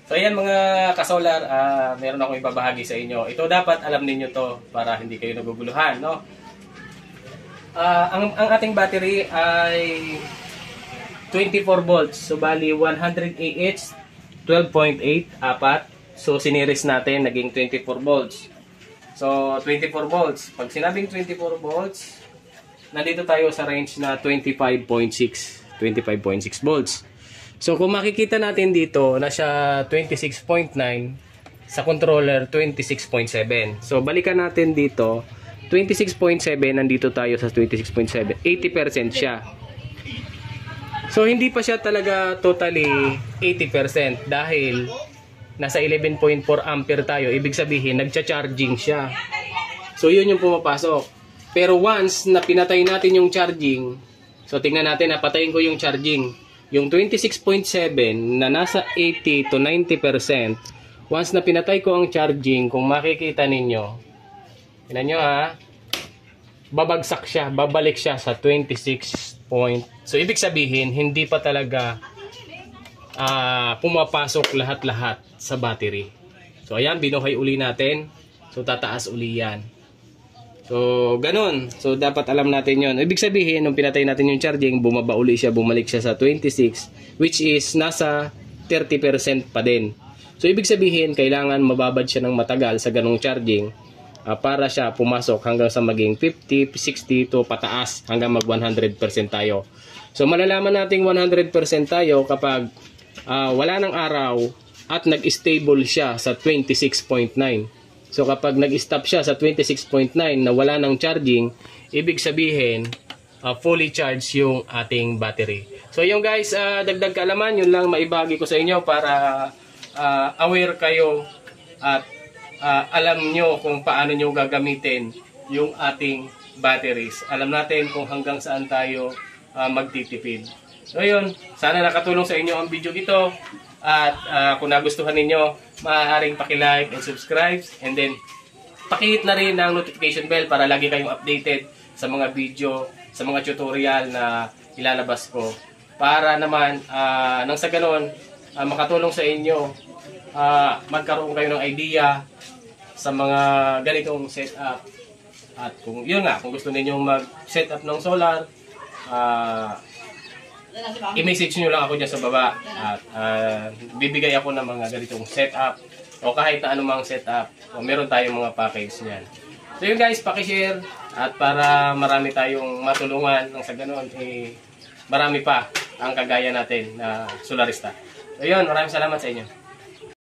So ayan mga kasolar, meron akong ibabahagi sa inyo. Ito dapat alam niyo to para hindi kayo naguguluhan, no? Ang ating battery ay 24 volts. So bali 100 AH 12.8 apat. So siniris natin naging 24 volts. So 24 volts. Pag sinabing 24 volts, nandito tayo sa range na 25.6 volts. So kung makikita natin dito, nasa 26.9, sa controller 26.7. So balikan natin dito, 26.7, nandito tayo sa 26.7. 80% siya. So hindi pa siya talaga totally 80% dahil nasa 11.4 ampere tayo. Ibig sabihin, nagcha-charging siya. So yun yung pumapasok. Pero once na pinatay natin yung charging, so tingnan natin, napatayin ko yung charging. Yung 26.7 na nasa 80 to 90%, once na pinatay ko ang charging, kung makikita ninyo, tingnan nyo ha, babagsak siya, babalik siya sa 26 point. So ibig sabihin, hindi pa talaga pumapasok lahat-lahat sa battery. So ayan, binuhay uli natin. So tataas uli yan. So ganun. So dapat alam natin yon. Ibig sabihin, nung pinatay natin yung charging, bumaba uli siya, bumalik siya sa 26, which is nasa 30% pa din. So ibig sabihin, kailangan mababad siya ng matagal sa ganung charging para siya pumasok hanggang sa maging 50, 60 to pataas hanggang mag 100% tayo. So malalaman nating 100% tayo kapag wala ng araw at nag-stable siya sa 26.9. So kapag nag-stop siya sa 26.9 na wala ng charging, ibig sabihin fully charged yung ating battery. So yung guys, dagdag kaalaman, yun lang maibagi ko sa inyo para aware kayo at alam nyo kung paano nyo gagamitin yung ating batteries. Alam natin kung hanggang saan tayo magtitipid. So yun, sana nakatulong sa inyo ang video ito. At kung nagustuhan ninyo, maaaring paki-like and subscribe. And then, paki-hit na rin ang notification bell para lagi kayong updated sa mga video, sa mga tutorial na ilalabas ko. Para naman, nang sa ganon, makatulong sa inyo, magkaroon kayo ng idea sa mga ganitong setup. At kung yun nga, kung gusto ninyong mag-setup ng solar, i-message nyo lang ako dyan sa baba at bibigay ako ng mga ganitong setup o kahit na anumang setup o meron tayong mga package niyan. So yun guys, pakishare at para marami tayong matulungan nang sa ganon marami pa ang kagaya natin na solarista. So yun, maraming salamat sa inyo.